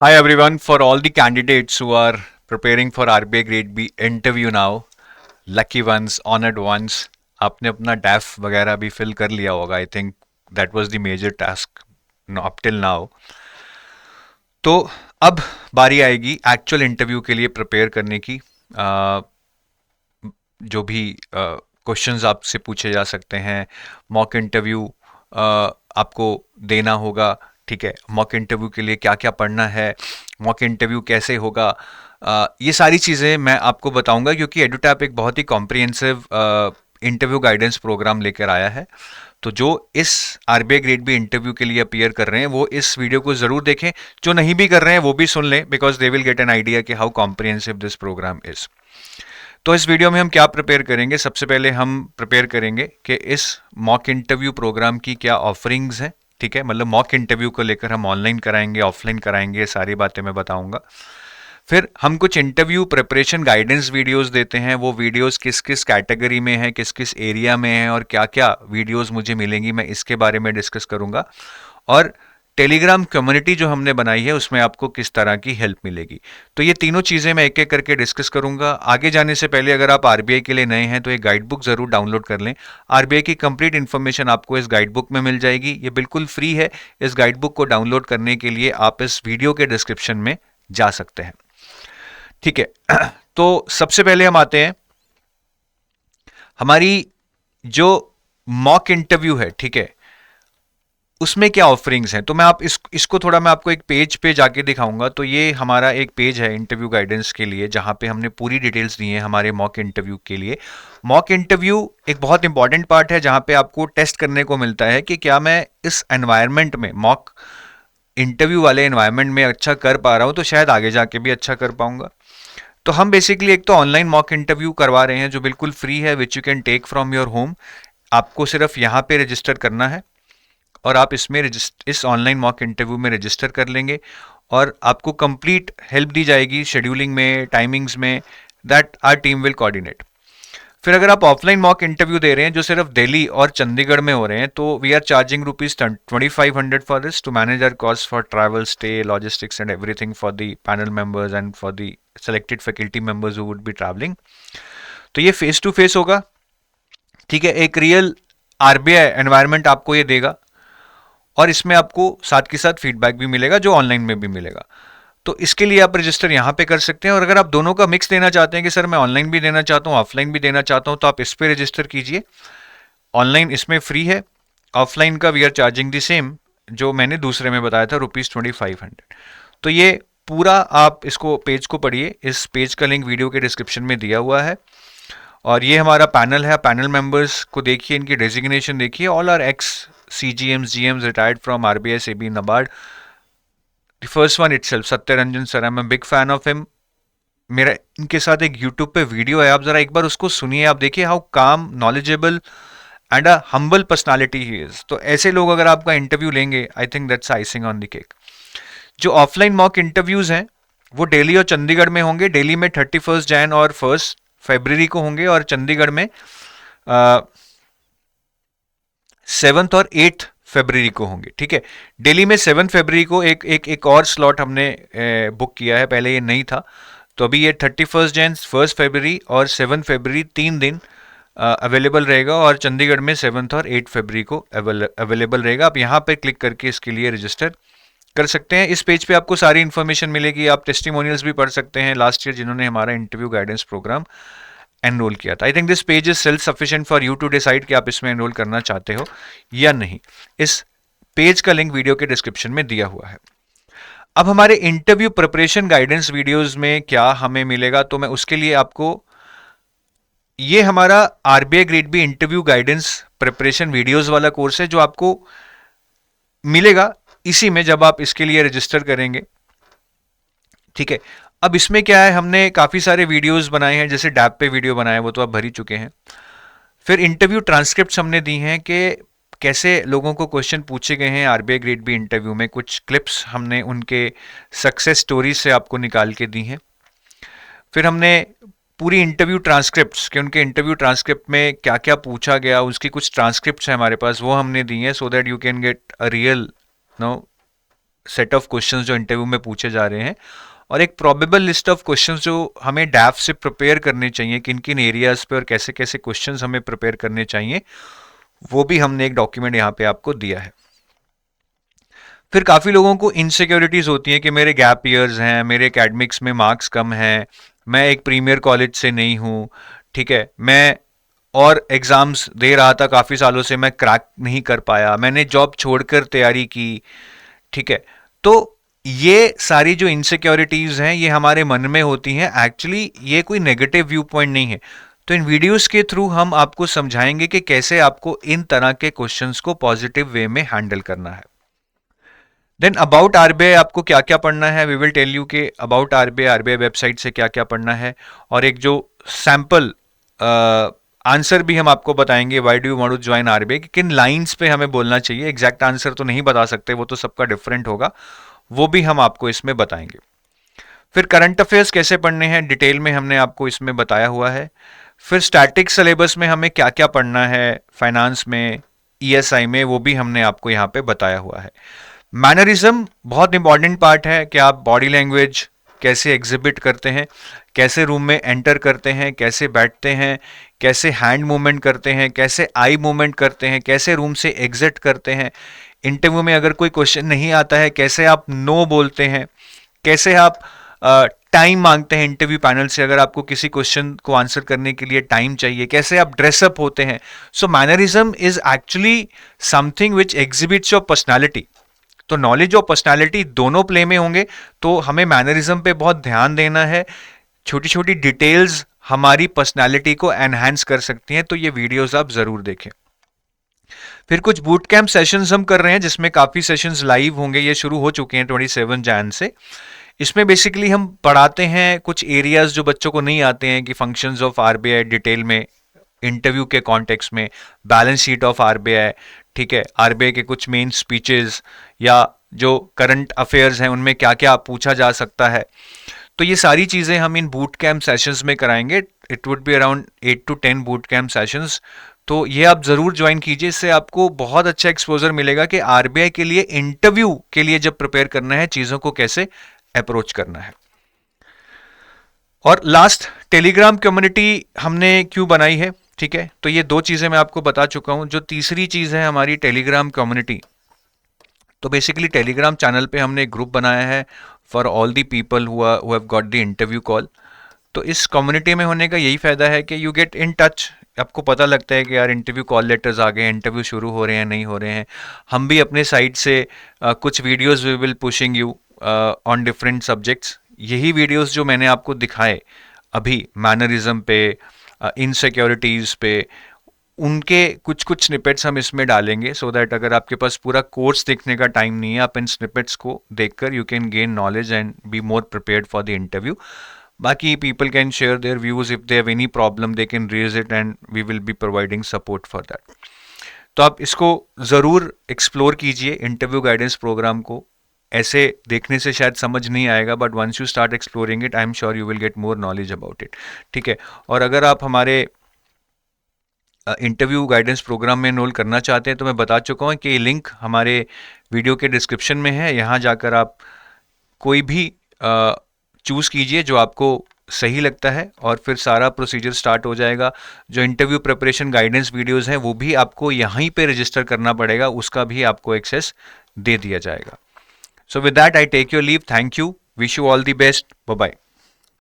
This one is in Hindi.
Hi everyone, for all the candidates who are preparing for RBI Grade B interview now, lucky ones, honored ones, आपने अपना डैफ वगैरह भी फिल कर लिया होगा. I think that was the major task up till now. तो अब बारी आएगी एक्चुअल इंटरव्यू के लिए प्रिपेयर करने की. जो भी क्वेश्चंस आपसे पूछे जा सकते हैं, मॉक इंटरव्यू आपको देना होगा. ठीक है, मॉक इंटरव्यू के लिए क्या क्या पढ़ना है, मॉक इंटरव्यू कैसे होगा, ये सारी चीज़ें मैं आपको बताऊंगा, क्योंकि एडुटैप एक बहुत ही कॉम्प्रिहेंसिव इंटरव्यू गाइडेंस प्रोग्राम लेकर आया है. तो जो इस आरबीआई ग्रेड बी इंटरव्यू के लिए अपीयर कर रहे हैं वो इस वीडियो को ज़रूर देखें. जो नहीं भी कर रहे हैं वो भी सुन लें, because they will get an idea कि how comprehensive this programme is. तो इस वीडियो में हम क्या प्रिपेयर करेंगे? सबसे पहले हम प्रिपेयर करेंगे कि इस मॉक इंटरव्यू प्रोग्राम की क्या ऑफरिंग्स हैं. ठीक है, मतलब मॉक इंटरव्यू को लेकर हम ऑनलाइन कराएंगे, ऑफलाइन कराएंगे, ये सारी बातें मैं बताऊंगा. फिर हम कुछ इंटरव्यू प्रिपरेशन गाइडेंस वीडियोस देते हैं. वो वीडियोस किस किस कैटेगरी में है, किस किस एरिया में है और क्या क्या वीडियोस मुझे मिलेंगी, मैं इसके बारे में डिस्कस करूंगा. और टेलीग्राम कम्युनिटी जो हमने बनाई है उसमें आपको किस तरह की हेल्प मिलेगी. तो ये तीनों चीज़ें मैं एक एक करके डिस्कस करूंगा. आगे जाने से पहले अगर आप आरबीआई के लिए नए हैं तो एक गाइड बुक ज़रूर डाउनलोड कर लें. आरबीआई की कंप्लीट इन्फॉर्मेशन आपको इस गाइड बुक में मिल जाएगी. ये बिल्कुल फ्री है. इस गाइड बुक को डाउनलोड करने के लिए आप इस वीडियो के डिस्क्रिप्शन में जा सकते हैं. ठीक है, तो सबसे पहले हम आते हैं हमारी जो मॉक इंटरव्यू है. ठीक है, उसमें क्या ऑफरिंग्स हैं. तो मैं आप इसको थोड़ा मैं आपको एक पेज पे जाके दिखाऊंगा. तो ये हमारा एक पेज है इंटरव्यू गाइडेंस के लिए, जहां पे हमने पूरी डिटेल्स दी हैं हमारे मॉक इंटरव्यू के लिए. मॉक इंटरव्यू एक बहुत इंपॉर्टेंट पार्ट है जहां पे आपको टेस्ट करने को मिलता है कि क्या मैं इस एनवायरनमेंट में, मॉक इंटरव्यू वाले एनवायरनमेंट में अच्छा कर पा रहा हूं, तो शायद आगे जाके भी अच्छा कर पाऊंगा. तो हम बेसिकली एक तो ऑनलाइन मॉक इंटरव्यू करवा रहे हैं जो बिल्कुल फ्री है, which you can take from your home. आपको सिर्फ यहाँ पे रजिस्टर करना है और आप इसमें इस ऑनलाइन मॉक इंटरव्यू में रजिस्टर कर लेंगे और आपको कंप्लीट हेल्प दी जाएगी शेड्यूलिंग में, टाइमिंग्स में. That our team will coordinate. फिर अगर आप ऑफलाइन मॉक इंटरव्यू दे रहे हैं जो सिर्फ दिल्ली और चंडीगढ़ में हो रहे हैं, तो we are charging ₹2500 for this to manage our cost for travel, stay, logistics and everything for the panel members and for the selected faculty members who would be travelling. तो ये फेस टू फेस होगा. ठीक है, एक रियल आरबीआई एनवायरनमेंट आपको ये देगा और इसमें आपको साथ के साथ फीडबैक भी मिलेगा जो ऑनलाइन में भी मिलेगा. तो इसके लिए आप रजिस्टर यहाँ पे कर सकते हैं. और अगर आप दोनों का मिक्स देना चाहते हैं कि सर मैं ऑनलाइन भी देना चाहता हूँ, ऑफलाइन भी देना चाहता हूँ, तो आप इस पे रजिस्टर कीजिए. ऑनलाइन इसमें फ्री है, ऑफलाइन का we are charging the same जो मैंने दूसरे में बताया था, ₹2500. तो ये पूरा आप इसको पेज को पढ़िए. इस पेज का लिंक वीडियो के डिस्क्रिप्शन में दिया हुआ है. और ये हमारा पैनल है. पैनल मेंबर्स को देखिए, इनकी डेजिग्नेशन देखिए. All are ex CGMs, GMs retired from RBI, SEBI, NABARD. The first one itself, Satyaranjan sir, I'm a big fan of him. मेरा इनके साथ एक YouTube पे वीडियो है, आप जरा एक बार उसको सुनिए. आप देखिए हाउ काम, knowledgeable and a humble personality he is. तो ऐसे लोग अगर आपका इंटरव्यू लेंगे, I think that's icing on the cake. जो ऑफलाइन मॉक इंटरव्यूज हैं वो दिल्ली और चंडीगढ़ में होंगे. दिल्ली में 31 जैन और 1 फरवरी को होंगे और चंडीगढ़ में 7 और 8 फरवरी को होंगे. ठीक है, दिल्ली में 7 फरवरी को एक और स्लॉट हमने बुक किया है, पहले ये नहीं था. तो अभी ये 31 जैन, 1 फरवरी और 7 फरवरी 3 दिन अवेलेबल रहेगा. और चंडीगढ़ में 7 और 8 फरवरी को अवेलेबल रहेगा. आप यहाँ पे क्लिक करके इसके लिए रजिस्टर कर सकते हैं. इस पेज पे आपको सारी इन्फॉर्मेशन मिलेगी. आप टेस्टिमोनियल्स भी पढ़ सकते हैं लास्ट ईयर जिन्होंने हमारा इंटरव्यू गाइडेंस प्रोग्राम एनरोल किया था. I think this page is self sufficient for you to decide कि आप इसमें एनरोल करना चाहते हो या नहीं. इस पेज का लिंक वीडियो के डिस्क्रिप्शन में दिया हुआ है. अब हमारे इंटरव्यू प्रिपरेशन गाइडेंस वीडियोस में क्या हमें मिलेगा, तो मैं उसके लिए आपको ये हमारा RBI grade B interview guidance preparation videos वाला कोर्स है जो आपको मिलेगा इसी में जब आप इसके लिए रजिस्टर करेंगे. ठीक है, अब इसमें क्या है, हमने काफ़ी सारे वीडियोस बनाए हैं. जैसे डैप पे वीडियो बनाए वो तो आप भर ही चुके हैं. फिर इंटरव्यू ट्रांसक्रिप्ट्स हमने दी हैं कि कैसे लोगों को क्वेश्चन पूछे गए हैं आरबीआई ग्रेड बी इंटरव्यू में. कुछ क्लिप्स हमने उनके सक्सेस स्टोरीज से आपको निकाल के दी हैं. फिर हमने पूरी इंटरव्यू ट्रांसक्रिप्ट्स के उनके इंटरव्यू ट्रांसक्रिप्ट में क्या क्या पूछा गया उसकी कुछ ट्रांसक्रिप्ट्स हैं हमारे पास, वो हमने दी हैं so that you can get a real no set of questions जो इंटरव्यू में पूछे जा रहे हैं, और एक प्रोबेबल लिस्ट ऑफ क्वेश्चंस जो हमें डैफ से प्रिपेयर करने चाहिए, किन किन एरियाज पे और कैसे कैसे क्वेश्चंस हमें प्रिपेयर करने चाहिए, वो भी हमने एक डॉक्यूमेंट यहाँ पे आपको दिया है। फिर काफ़ी लोगों को इनसिक्योरिटीज़ होती हैं कि मेरे गैप ईयर्स हैं, मेरे एकेडमिक्स में मार्क्स कम हैं, मैं एक प्रीमियर कॉलेज से नहीं हूँ, ठीक है, मैं और एग्ज़ाम्स दे रहा था काफ़ी सालों से, मैं क्रैक नहीं कर पाया, मैंने जॉब छोड़कर तैयारी की, ठीक है। तो ये सारी जो इनसिक्योरिटीज़ हैं ये हमारे मन में होती हैं, एक्चुअली ये कोई नेगेटिव व्यू पॉइंट नहीं है। तो इन वीडियोस के थ्रू हम आपको समझाएंगे कि कैसे आपको इन तरह के क्वेश्चंस को पॉजिटिव वे में हैंडल करना है। देन अबाउट आरबीआई आपको क्या क्या पढ़ना है, वी विल टेल यू के अबाउट आरबीआई वेबसाइट से क्या क्या पढ़ना है, और एक जो सैंपल आंसर भी हम आपको बताएंगे, why do you want to join RBI, किन लाइंस पे हमें बोलना चाहिए। एग्जैक्ट आंसर तो नहीं बता सकते, वो तो सबका डिफरेंट होगा, वो भी हम आपको इसमें बताएंगे। फिर करंट अफेयर्स कैसे पढ़ने हैं डिटेल में हमने आपको इसमें बताया हुआ है। फिर स्टैटिक सिलेबस में हमें क्या क्या पढ़ना है, फाइनेंस में, ईएसआई में, वो भी हमने आपको यहाँ पे बताया हुआ है। मैनरिज्म बहुत इंपॉर्टेंट पार्ट है कि आप बॉडी लैंग्वेज कैसे एग्जिबिट करते हैं, कैसे रूम में एंटर करते हैं, कैसे बैठते हैं, कैसे हैंड मूवमेंट करते हैं, कैसे आई मूवमेंट करते हैं, कैसे रूम से एग्जिट करते हैं। इंटरव्यू में अगर कोई क्वेश्चन नहीं आता है कैसे आप नो बोलते हैं, कैसे आप टाइम मांगते हैं इंटरव्यू पैनल से अगर आपको किसी क्वेश्चन को आंसर करने के लिए टाइम चाहिए, कैसे आप ड्रेसअप होते हैं। So mannerism is actually something which exhibits your personality. तो नॉलेज और पर्सनालिटी दोनों प्ले में होंगे, तो हमें मैनरिज्म पे बहुत ध्यान देना है। छोटी छोटी डिटेल्स हमारी पर्सनालिटी को एनहांस कर सकती हैं, तो ये वीडियोस आप जरूर देखें। फिर कुछ बूट कैंप सेशंस हम कर रहे हैं जिसमें काफ़ी सेशंस लाइव होंगे, ये शुरू हो चुके हैं 27 जैन से। इसमें बेसिकली हम पढ़ाते हैं कुछ एरियाज जो बच्चों को नहीं आते हैं, कि फंक्शंस ऑफ आरबीआई डिटेल में, इंटरव्यू के कॉन्टेक्स्ट में, बैलेंस शीट ऑफ आरबीआई, ठीक है, आरबीआई के कुछ मेन स्पीचेस या जो करंट अफेयर्स हैं उनमें क्या क्या पूछा जा सकता है। तो ये सारी चीज़ें हम इन बूट कैंप सेशंस में कराएंगे। It would be around 8 to 10 boot camp sessions. तो ये आप ज़रूर ज्वाइन कीजिए, इससे आपको बहुत अच्छा एक्सपोजर मिलेगा कि आरबीआई के लिए इंटरव्यू के लिए जब प्रिपेयर करना है चीज़ों को कैसे अप्रोच करना है। और लास्ट, टेलीग्राम कम्युनिटी हमने क्यों बनाई है, ठीक है, तो ये दो चीज़ें मैं आपको बता चुका हूँ। जो तीसरी चीज़ है हमारी टेलीग्राम कम्युनिटी, तो बेसिकली टेलीग्राम चैनल पे हमने एक ग्रुप बनाया है for all the people who have got the interview call. तो इस कम्युनिटी में होने का यही फ़ायदा है कि यू गेट इन टच, आपको पता लगता है कि यार इंटरव्यू कॉल लेटर्स आ गए, इंटरव्यू शुरू हो रहे हैं नहीं हो रहे हैं। हम भी अपने साइड से कुछ videos we will pushing you on different subjects. यही वीडियोस जो मैंने आपको दिखाए अभी मैनरिज्म पे, इनसिक्योरिटीज़ पे, उनके कुछ कुछ स्निपेट्स हम इसमें डालेंगे, सो दैट अगर आपके पास पूरा कोर्स देखने का टाइम नहीं है, आप इन स्निपेट्स को देखकर you can gain knowledge and be more prepared for the interview. बाकी people can share their views, if they have any problem they can raise it and we will be providing support for that. तो आप इसको ज़रूर एक्सप्लोर कीजिए, इंटरव्यू गाइडेंस प्रोग्राम को। ऐसे देखने से शायद समझ नहीं आएगा, but once you start exploring it I am sure you will get more knowledge about it, ठीक है। और अगर आप हमारे इंटरव्यू गाइडेंस प्रोग्राम में एनरोल करना चाहते हैं तो मैं बता चुका हूँ कि ये लिंक हमारे वीडियो के डिस्क्रिप्शन में है। यहाँ जाकर आप कोई भी चूज़ कीजिए जो आपको सही लगता है, और फिर सारा प्रोसीजर स्टार्ट हो जाएगा। जो इंटरव्यू प्रिपरेशन गाइडेंस वीडियोस हैं वो भी आपको यहीं पे रजिस्टर करना पड़ेगा, उसका भी आपको एक्सेस दे दिया जाएगा। So with that I take your leave, thank you, wish you all the best, bye bye.